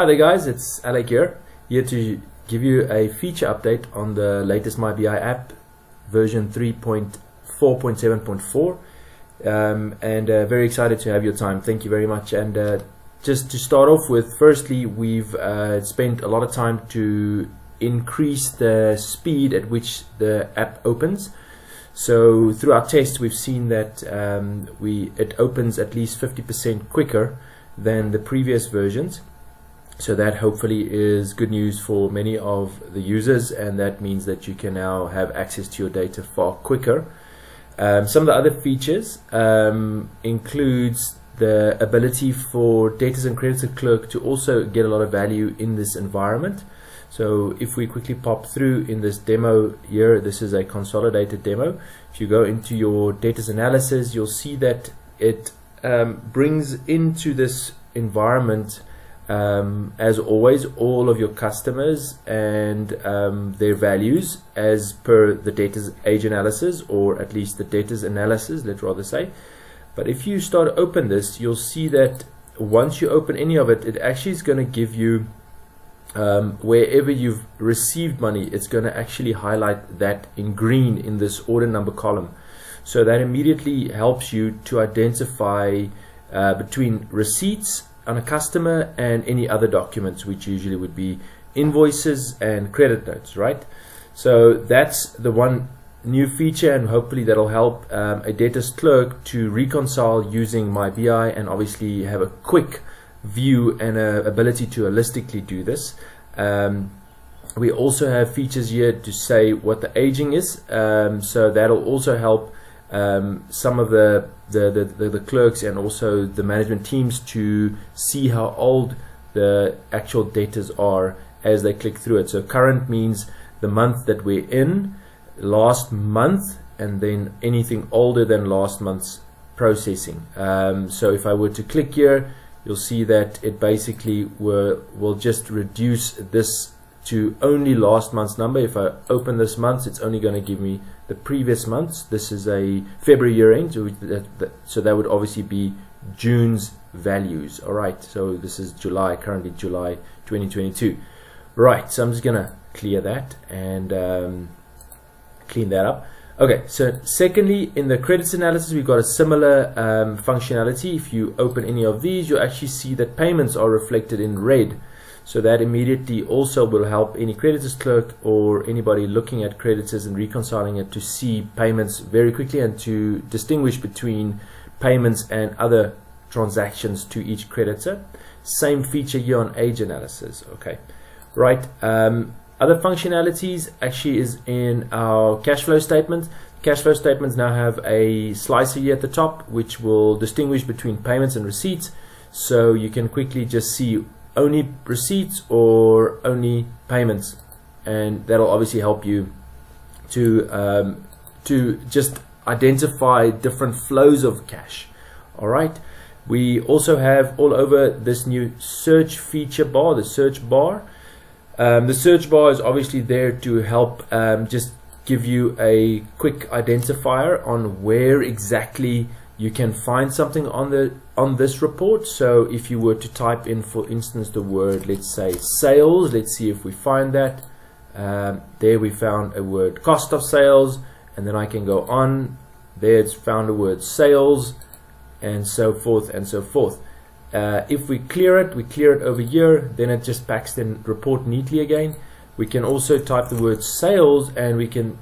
Hi there guys, it's Alec here to give you a feature update on the latest MyBI app version 3.4.7.4 and very excited to have your time. Thank you very much. And just to start off with, firstly, we've spent a lot of time to increase the speed at which the app opens. So through our tests we've seen that it opens at least 50% quicker than the previous versions. So that hopefully is good news for many of the users, and that means that you can now have access to your data far quicker. Some of the other features includes the ability for debtors and creditor clerk to also get a lot of value in this environment. So if we quickly pop through in this demo here, this is a consolidated demo. If you go into your debtors analysis, you'll see that it brings into this environment as always all of your customers and their values as per the debtors age analysis, or at least the debtors analysis, let's rather say. But if you start to open this, you'll see that once you open any of it, it actually is going to give you wherever you've received money, it's going to actually highlight that in green in this order number column. So that immediately helps you to identify between receipts on a customer and any other documents, which usually would be invoices and credit notes, right? So that's the one new feature, and hopefully that'll help a debtors clerk to reconcile using MyBI and obviously have a quick view and ability to holistically do this. We also have features here to say what the aging is, so that'll also help some of the clerks and also the management teams to see how old the actual debtors are as they click through it. So current means the month that we're in, last month, and then anything older than last month's processing. So if I were to click here, you'll see that it basically will just reduce this to only last month's number. If I open this month, it's only going to give me the previous months. This is a February year end, so that would obviously be June's values. Alright, so this is July, currently July 2022. Right, so I'm just gonna clear that and clean that up. Okay, so secondly, in the credits analysis, we've got a similar functionality. If you open any of these, you'll actually see that payments are reflected in red. So that immediately also will help any creditors clerk or anybody looking at creditors and reconciling it to see payments very quickly and to distinguish between payments and other transactions to each creditor. Same feature here on age analysis. Okay, right. Other functionalities actually is in our cash flow statement. Cash flow statements now have a slicer here at the top, which will distinguish between payments and receipts. So you can quickly just see only receipts or only payments, and that'll obviously help you to just identify different flows of cash. All right, we also have all over this new search feature bar, the search bar. The search bar is obviously there to help just give you a quick identifier on where exactly you can find something on this report. So if you were to type in, for instance, the word, let's say sales, let's see if we find that. There we found a word cost of sales, and then I can go on. There it's found a word sales, and so forth and so forth. If we clear it over here, then it just packs the report neatly again. We can also type the word sales, and we can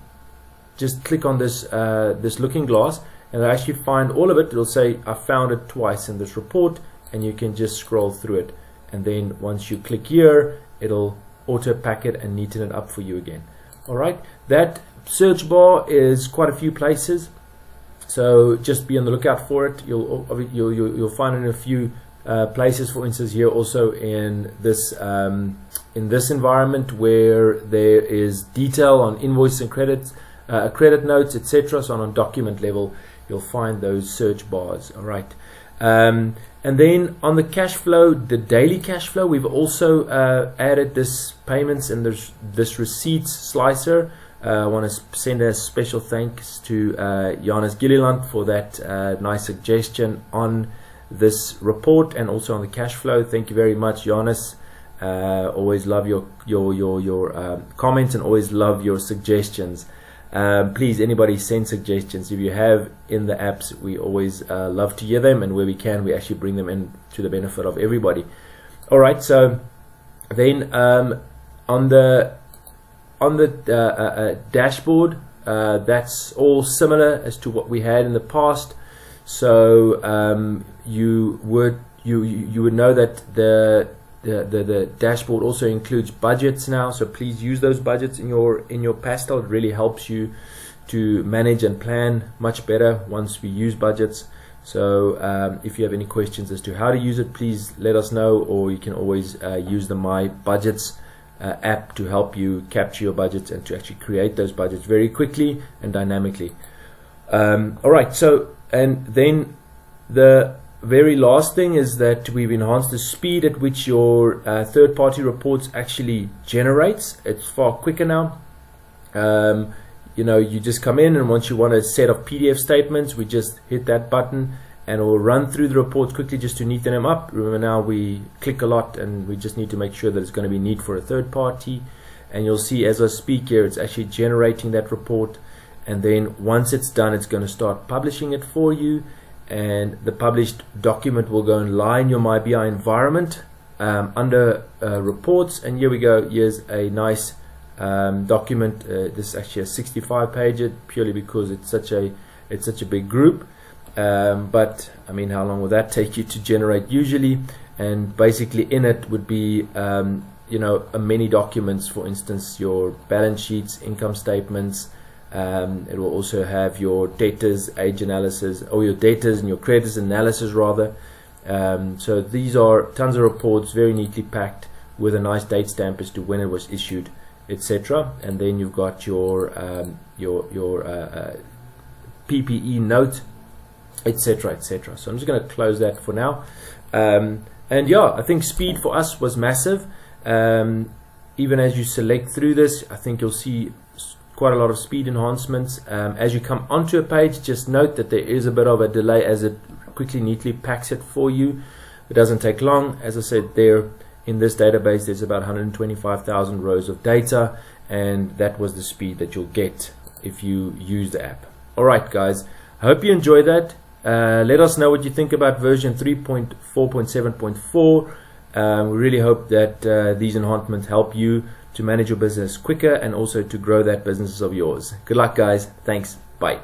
just click on this this looking glass, and I actually find all of it. It'll say I found it twice in this report, and you can just scroll through it, and then once you click here, it'll auto pack it and neaten it up for you again. Alright, that search bar is quite a few places, so just be on the lookout for it. You'll find it in a few places. For instance, here also in this environment where there is detail on invoice and credit notes, etc. So on a document level, you'll find those search bars. All right, and then on the cash flow, the daily cash flow, we've also added this payments and this receipts slicer. I want to send a special thanks to Johannes Gilliland for that nice suggestion on this report and also on the cash flow. Thank you very much, Johannes. Always love your comments, and always love your suggestions. Please, anybody send suggestions if you have in the apps. We always love to hear them, and where we can, we actually bring them in to the benefit of everybody. All right, so then on the dashboard, that's all similar as to what we had in the past. So you would know that the dashboard also includes budgets now, so please use those budgets in your pastel. It really helps you to manage and plan much better once we use budgets. So if you have any questions as to how to use it, please let us know, or you can always use the My Budgets app to help you capture your budgets and to actually create those budgets very quickly and dynamically. All right, so, and then the very last thing is that we've enhanced the speed at which your third-party reports actually generates. It's far quicker now. You know, you just come in, and once you want a set of PDF statements, we just hit that button and it will run through the reports quickly just to neaten them up. Remember, now we click a lot, and we just need to make sure that it's going to be neat for a third party. And you'll see as I speak here, it's actually generating that report, and then once it's done, it's going to start publishing it for you. And the published document will go and lie in your MyBI environment under reports. And here we go. Here's a nice document. This is actually a 65-pager, purely because it's such a big group. But I mean, how long will that take you to generate usually? And basically in it would be you know, many documents. For instance, your balance sheets, income statements. It will also have your debtors age analysis, or your debtors and your creditors analysis rather. So these are tons of reports, very neatly packed, with a nice date stamp as to when it was issued, etc. And then you've got your PPE note, etc., etc. So I'm just going to close that for now. And yeah, I think speed for us was massive. Even as you select through this, I think you'll see quite a lot of speed enhancements. As you come onto a page, just note that there is a bit of a delay as it quickly, neatly packs it for you. It doesn't take long. As I said, there in this database, there's about 125,000 rows of data, and that was the speed that you'll get if you use the app. All right, guys, I hope you enjoy that. Let us know what you think about version 3.4.7.4. We really hope that these enhancements help you to manage your business quicker, and also to grow that business of yours. Good luck, guys. Thanks. Bye.